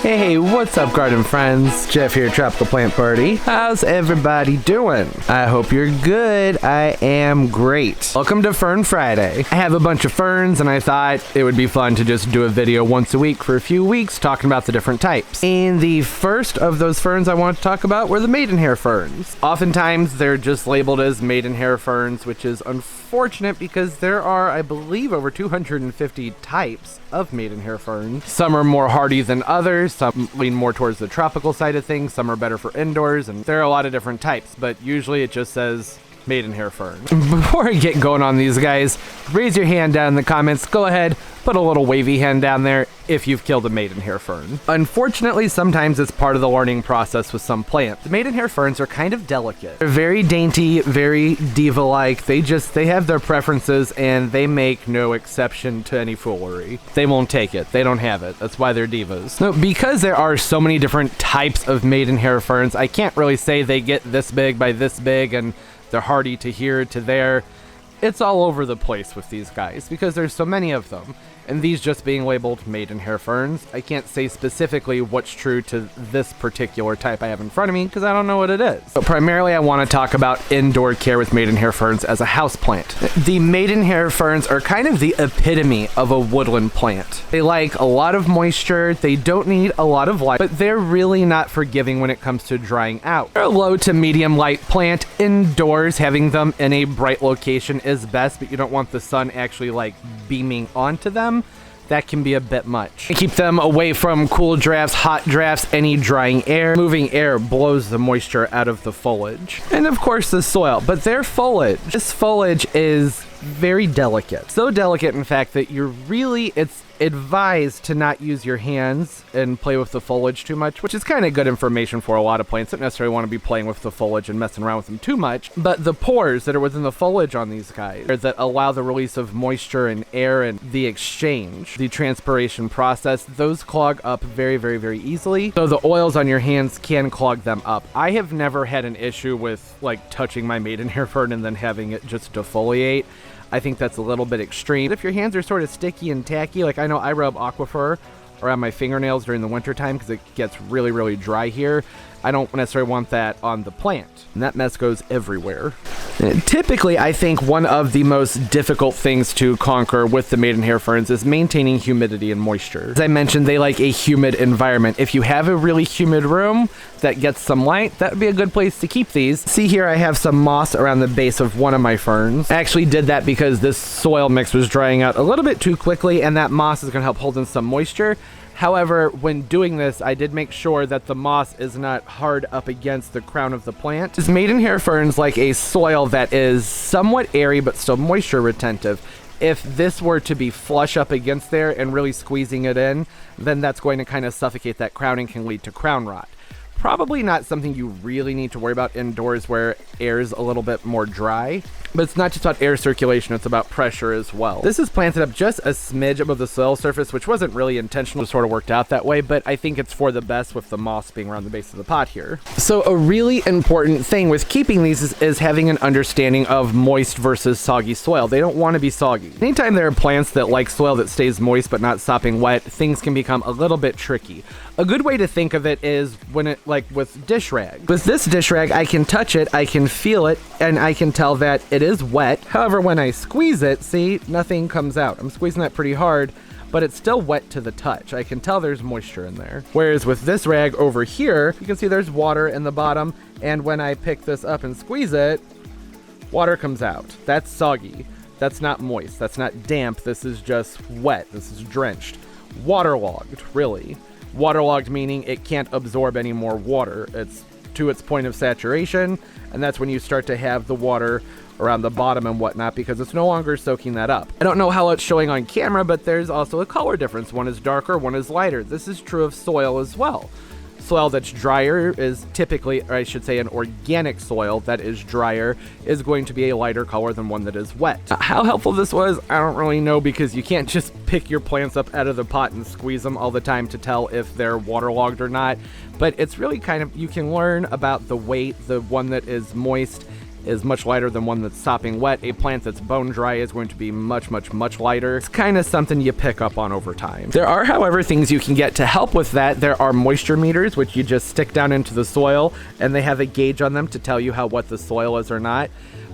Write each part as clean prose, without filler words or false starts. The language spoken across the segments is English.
Hey, what's up, garden friends? Jeff here, Tropical Plant Party. How's everybody doing? I hope you're good. I am great. Welcome to Fern Friday. I have a bunch of ferns, and I thought it would be fun to just do a video once a week for a few weeks talking about the different types. And the first of those ferns I want to talk about were the Maidenhair Ferns. Oftentimes, they're just labeled as Maidenhair Ferns, which is unfortunate because there are, I believe, over 250 types of Maidenhair Ferns. Some are more hardy than others, some lean more towards the tropical side of things, some are better for indoors, and there are a lot of different types, but usually it just says Maidenhair Fern. Before I get going on these guys, raise your hand down in the comments. Go ahead, put a little wavy hand down there if you've killed a Maidenhair Fern. Unfortunately, sometimes it's part of the learning process with some plants. The Maidenhair Ferns are kind of delicate. They're very dainty, very diva-like. They have their preferences, and they make no exception to any foolery. They won't take it. They don't have it. That's why they're divas. So because there are so many different types of Maidenhair Ferns, I can't really say they get this big by this big, and they're hardy to here to there. It's all over the place with these guys because there's so many of them. And these just being labeled Maidenhair Ferns, I can't say specifically what's true to this particular type I have in front of me because I don't know what it is. But primarily I want to talk about indoor care with Maidenhair Ferns as a houseplant. The Maidenhair Ferns are kind of the epitome of a woodland plant. They like a lot of moisture, they don't need a lot of light, but they're really not forgiving when it comes to drying out. They're a low to medium light plant. Indoors, having them in a bright location is best, but you don't want the sun actually like beaming onto them. That can be a bit much. Keep them away from cool drafts, hot drafts, any drying air. Moving air blows the moisture out of the foliage. And of course the soil, but their foliage. This foliage is very delicate. So delicate, in fact, that it's advised to not use your hands and play with the foliage too much, which is kind of good information for a lot of plants. Don't necessarily want to be playing with the foliage and messing around with them too much, but the pores that are within the foliage on these guys that allow the release of moisture and air and the exchange, the transpiration process, those clog up very, very, very easily. So the oils on your hands can clog them up. I have never had an issue with like touching my Maidenhair Fern and then having it just defoliate. I think that's a little bit extreme. If your hands are sort of sticky and tacky, like I know I rub Aquaphor around my fingernails during the winter time because it gets really, really dry here. I don't necessarily want that on the plant. And that mess goes everywhere. Typically, I think one of the most difficult things to conquer with the Maidenhair Ferns is maintaining humidity and moisture. As I mentioned, they like a humid environment. If you have a really humid room that gets some light, that would be a good place to keep these. See here, I have some moss around the base of one of my ferns. I actually did that because this soil mix was drying out a little bit too quickly, and that moss is going to help hold in some moisture. However, when doing this, I did make sure that the moss is not hard up against the crown of the plant. This Maidenhair Ferns like a soil that is somewhat airy but still moisture retentive. If this were to be flush up against there and really squeezing it in, then that's going to kind of suffocate that crown and can lead to crown rot. Probably not something you really need to worry about indoors where air is a little bit more dry, but it's not just about air circulation, it's about pressure as well. This is planted up just a smidge above the soil surface, which wasn't really intentional, it sort of worked out that way, but I think it's for the best with the moss being around the base of the pot here. So a really important thing with keeping these is having an understanding of moist versus soggy soil. They don't want to be soggy. Anytime there are plants that like soil that stays moist but not sopping wet, things can become a little bit tricky. A good way to think of it is when it, like with dish rag. With this dish rag, I can touch it, I can feel it, and I can tell that it is wet. However, when I squeeze it, see, nothing comes out. I'm squeezing that pretty hard, but it's still wet to the touch. I can tell there's moisture in there. Whereas with this rag over here, you can see there's water in the bottom, and when I pick this up and squeeze it, water comes out. That's soggy. That's not moist. That's not damp. This is just wet. This is drenched. Waterlogged, really. Waterlogged meaning it can't absorb any more water. It's to its point of saturation, and that's when you start to have the water around the bottom and whatnot because it's no longer soaking that up. I don't know how it's showing on camera, but there's also a color difference. One is darker, one is lighter. This is true of soil as well. Soil that's drier is typically, or I should say an organic soil that is drier, is going to be a lighter color than one that is wet. How helpful this was, I don't really know because you can't just pick your plants up out of the pot and squeeze them all the time to tell if they're waterlogged or not. But it's really kind of, you can learn about the weight, the one that is moist is much lighter than one that's sopping wet. A plant that's bone dry is going to be much, much, much lighter. It's kind of something you pick up on over time. There are, however, things you can get to help with that. There are moisture meters, which you just stick down into the soil, and they have a gauge on them to tell you how wet the soil is or not.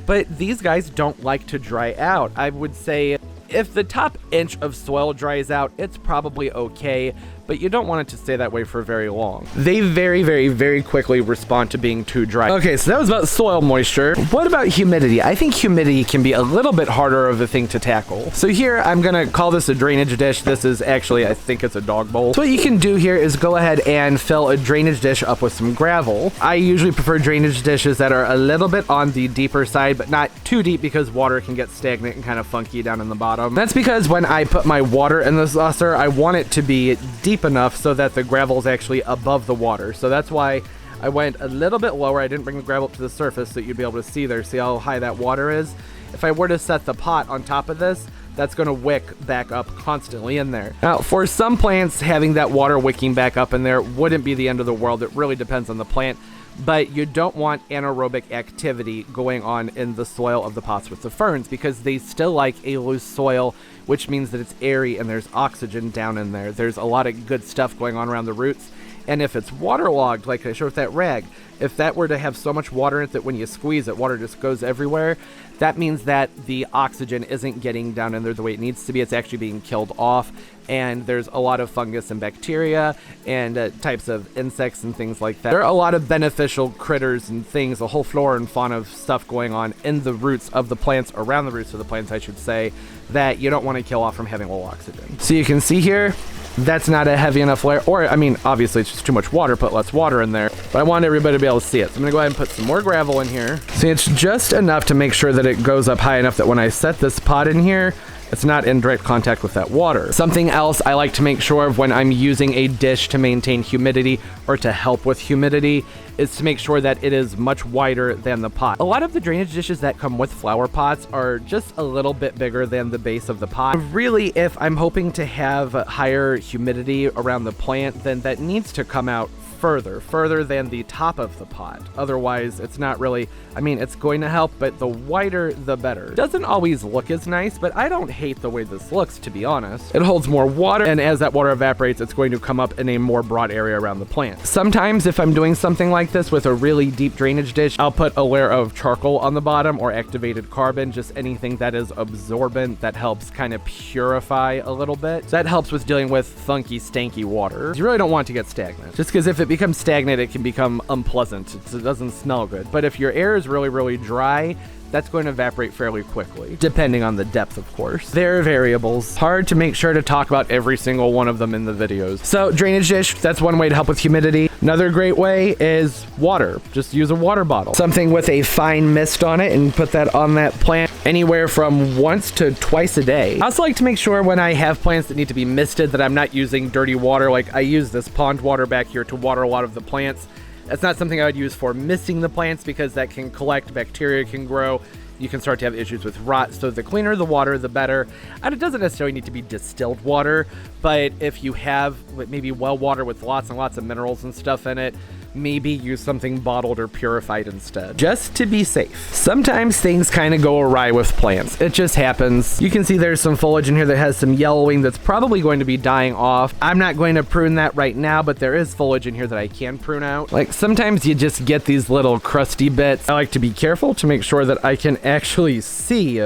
But these guys don't like to dry out. I would say if the top inch of soil dries out, it's probably okay, but you don't want it to stay that way for very long. They very, very, very quickly respond to being too dry. Okay, so that was about soil moisture. What about humidity? I think humidity can be a little bit harder of a thing to tackle. So here, I'm gonna call this a drainage dish. This is actually, I think it's a dog bowl. So what you can do here is go ahead and fill a drainage dish up with some gravel. I usually prefer drainage dishes that are a little bit on the deeper side, but not too deep because water can get stagnant and kind of funky down in the bottom. That's because when I put my water in the saucer, I want it to be deep enough so that the gravel is actually above the water. So that's why I went a little bit lower. I didn't bring the gravel up to the surface so you'd be able to see there. See how high that water is? If I were to set the pot on top of this, that's going to wick back up constantly in there. Now, for some plants, having that water wicking back up in there wouldn't be the end of the world. It really depends on the plant. But you don't want anaerobic activity going on in the soil of the pots with the ferns because they still like a loose soil, which means that it's airy and there's oxygen down in there. There's a lot of good stuff going on around the roots. And if it's waterlogged, like I showed with that rag, if that were to have so much water in it that when you squeeze it, water just goes everywhere, that means that the oxygen isn't getting down in there the way it needs to be. It's actually being killed off. And there's a lot of fungus and bacteria and types of insects and things like that. There are a lot of beneficial critters and things, a whole flora and fauna of stuff going on in the roots of the plants, around the roots of the plants, I should say, that you don't want to kill off from having low oxygen. So you can see here, that's not a heavy enough layer, or I mean, obviously it's just too much water, put less water in there, but I want everybody to be able to see it. So I'm gonna go ahead and put some more gravel in here. See, it's just enough to make sure that it goes up high enough that when I set this pot in here, it's not in direct contact with that water. Something else I like to make sure of when I'm using a dish to maintain humidity or to help with humidity is to make sure that it is much wider than the pot. A lot of the drainage dishes that come with flower pots are just a little bit bigger than the base of the pot. Really, if I'm hoping to have higher humidity around the plant, then that needs to come out further than the top of the pot. Otherwise, it's not really, I mean, it's going to help, but the wider, the better. Doesn't always look as nice, but I don't hate the way this looks, to be honest. It holds more water, and as that water evaporates, it's going to come up in a more broad area around the plant. Sometimes, if I'm doing something like this with a really deep drainage dish, I'll put a layer of charcoal on the bottom or activated carbon, just anything that is absorbent that helps kind of purify a little bit. That helps with dealing with funky, stanky water. You really don't want it to get stagnant, just because if it becomes stagnant, it can become unpleasant. It doesn't smell good. But if your air is really, really dry, that's going to evaporate fairly quickly, depending on the depth, of course. There are variables. Hard to make sure to talk about every single one of them in the videos. So drainage dish, that's one way to help with humidity. Another great way is water. Just use a water bottle. Something with a fine mist on it and put that on that plant anywhere from once to twice a day. I also like to make sure when I have plants that need to be misted that I'm not using dirty water. Like I use this pond water back here to water a lot of the plants. That's not something I would use for misting the plants because that can collect, bacteria can grow, you can start to have issues with rot. So the cleaner the water, the better. And it doesn't necessarily need to be distilled water, but if you have maybe well water with lots and lots of minerals and stuff in it, maybe use something bottled or purified instead, just to be safe. Sometimes things kind of go awry with plants. It just happens. You can see there's some foliage in here that has some yellowing that's probably going to be dying off. I'm not going to prune that right now, but there is foliage in here that I can prune out. Like sometimes you just get these little crusty bits. I like to be careful to make sure that I can actually see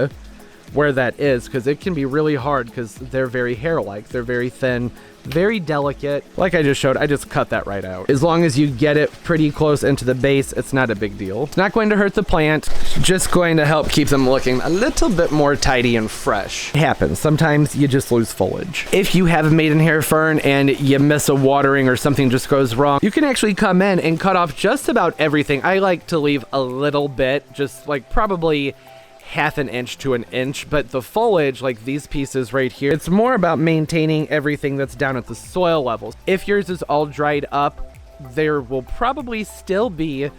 where that is, because it can be really hard because they're very hair-like. They're very thin, very delicate. Like I just showed, I just cut that right out. As long as you get it pretty close into the base, it's not a big deal. It's not going to hurt the plant, just going to help keep them looking a little bit more tidy and fresh. It happens. Sometimes you just lose foliage. If you have a maidenhair fern and you miss a watering or something just goes wrong, you can actually come in and cut off just about everything. I like to leave a little bit, just like probably half an inch to an inch, but the foliage, like these pieces right here, it's more about maintaining everything that's down at the soil levels. If yours is all dried up, there will probably still be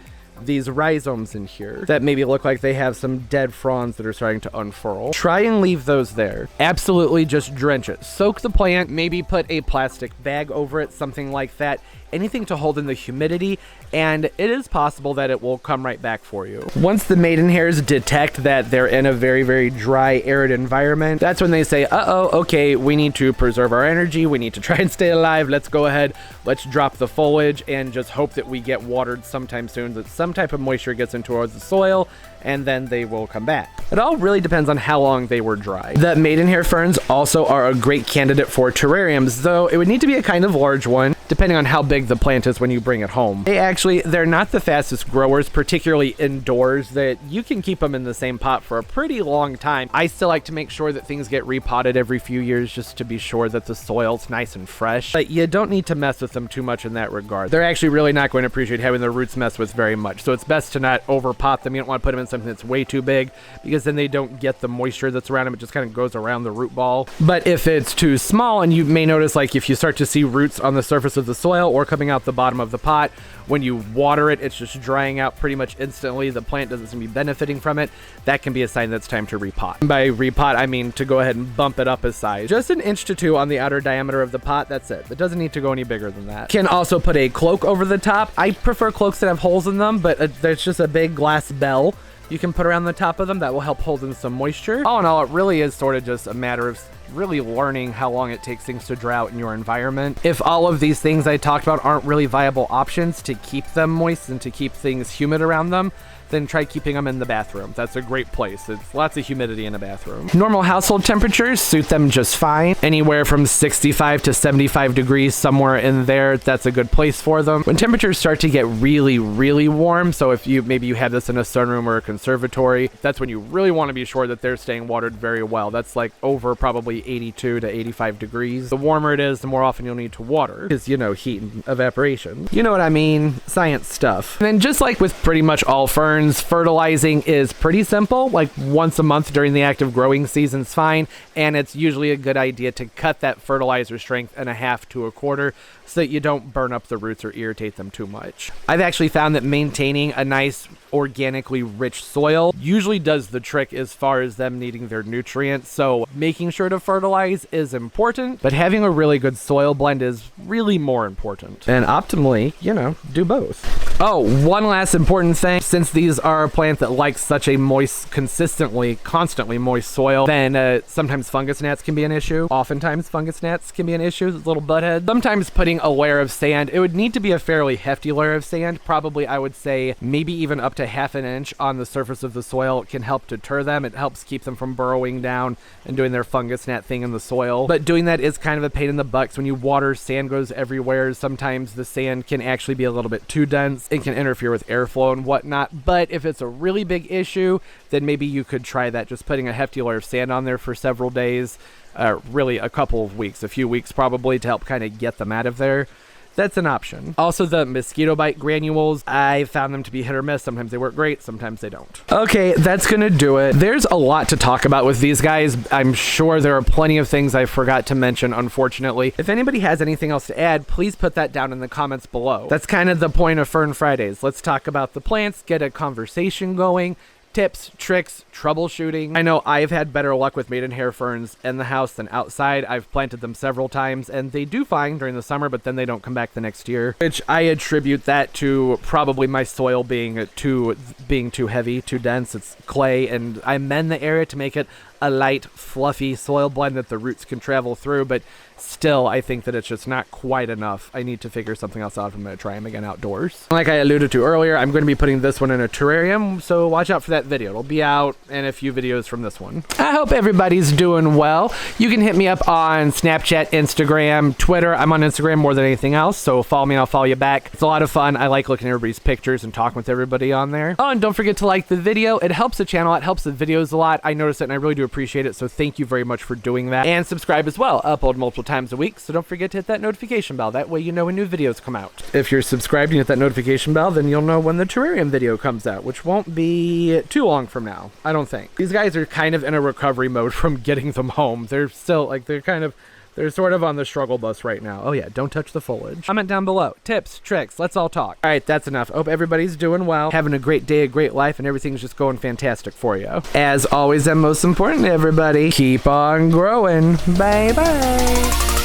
these rhizomes in here that maybe look like they have some dead fronds that are starting to unfurl. Try and leave those there. Absolutely just drench it. Soak the plant, maybe put a plastic bag over it, something like that. Anything to hold in the humidity, and it is possible that it will come right back for you. Once the maidenhairs detect that they're in a very, very dry, arid environment, that's when they say, uh-oh, okay, we need to preserve our energy, we need to try and stay alive, let's go ahead, let's drop the foliage and just hope that we get watered sometime soon, that some type of moisture gets into the soil, and then they will come back. It all really depends on how long they were dry. The maidenhair ferns also are a great candidate for terrariums, though it would need to be a kind of large one, depending on how big the plant is when you bring it home. They're not the fastest growers, particularly indoors, that you can keep them in the same pot for a pretty long time. I still like to make sure that things get repotted every few years just to be sure that the soil's nice and fresh, but you don't need to mess with them too much in that regard. They're actually really not going to appreciate having their roots messed with very much, so it's best to not over pot them. You don't want to put them in something that's way too big, because then they don't get the moisture that's around them. It just kind of goes around the root ball. But if it's too small, and you may notice, like if you start to see roots on the surface of the soil or coming out the bottom of the pot, when you water it, it's just drying out pretty much instantly. The plant doesn't seem to be benefiting from it. That can be a sign that it's time to repot. By repot, I mean to go ahead and bump it up a size. Just 1 inch to 2 on the outer diameter of the pot, that's it. It doesn't need to go any bigger than that. Can also put a cloak over the top. I prefer cloaks that have holes in them, but there's just a big glass bell you can put around the top of them that will help hold in some moisture. All in all, it really is sort of just a matter of really learning how long it takes things to dry out in your environment. If all of these things I talked about aren't really viable options to keep them moist and to keep things humid around them, then try keeping them in the bathroom. That's a great place. It's lots of humidity in a bathroom. Normal household temperatures suit them just fine. Anywhere from 65 to 75 degrees, somewhere in there, that's a good place for them. When temperatures start to get really, really warm, so if maybe you have this in a sunroom or a conservatory, that's when you really want to be sure that they're staying watered very well. That's like over probably 82 to 85 degrees. The warmer it is, the more often you'll need to water, because, you know, heat and evaporation. You know what I mean? Science stuff. And then just like with pretty much all ferns, fertilizing is pretty simple. Like once a month during the active growing season's fine, and it's usually a good idea to cut that fertilizer strength in 1/2 to 1/4 so that you don't burn up the roots or irritate them too much. I've actually found that maintaining a nice organically rich soil usually does the trick as far as them needing their nutrients. So making sure to fertilize is important, but having a really good soil blend is really more important. And optimally, you know, do both. Oh, one last important thing. Since these are a plant that likes such a moist, constantly moist soil, then sometimes fungus gnats can be an issue. Oftentimes fungus gnats can be an issue, little butthead. Sometimes putting a layer of sand, it would need to be a fairly hefty layer of sand, probably I would say maybe even up to 1/2 inch on the surface of the soil. It can help deter them. It helps keep them from burrowing down and doing their fungus gnat thing in the soil. But doing that is kind of a pain in the butt. When you water, sand goes everywhere. Sometimes the sand can actually be a little bit too dense. It can interfere with airflow and whatnot. But if it's a really big issue, then maybe you could try that, just putting a hefty layer of sand on there for several days, really a couple of weeks, a few weeks probably, to help kind of get them out of there. That's an option. Also, the mosquito bite granules, I found them to be hit or miss. Sometimes they work great, sometimes they don't. Okay, that's gonna do it. There's a lot to talk about with these guys. I'm sure there are plenty of things I forgot to mention, unfortunately. If anybody has anything else to add, please put that down in the comments below. That's kind of the point of Fern Fridays. Let's talk about the plants, get a conversation going, tips, tricks, troubleshooting. I know I've had better luck with maidenhair ferns in the house than outside. I've planted them several times and they do fine during the summer, but then they don't come back the next year, which I attribute that to probably my soil being too heavy, too dense. It's clay, and I mend the area to make it a light, fluffy soil blend that the roots can travel through, but still, I think that it's just not quite enough. I need to figure something else out if I'm going to try them again outdoors. Like I alluded to earlier, I'm going to be putting this one in a terrarium, so watch out for that video. It'll be out in a few videos from this one. I hope everybody's doing well. You can hit me up on Snapchat, Instagram, Twitter. I'm on Instagram more than anything else, so follow me and I'll follow you back. It's a lot of fun. I like looking at everybody's pictures and talking with everybody on there. Oh, and don't forget to like the video. It helps the channel. It helps the videos a lot. I notice it and I really do appreciate it, so thank you very much for doing that. And subscribe as well. I upload multiple times a week, so don't forget to hit that notification bell. That way you know when new videos come out. If you're subscribed and hit that notification bell, then you'll know when the terrarium video comes out, which won't be too long from now, I don't think. These guys are kind of in a recovery mode from getting them home. They're still, like, they're kind of They're sort of on the struggle bus right now. Oh yeah, don't touch the foliage. Comment down below. Tips, tricks, let's all talk. All right, that's enough. Hope everybody's doing well, having a great day, a great life, and everything's just going fantastic for you. As always, and most important, everybody, keep on growing. Bye-bye.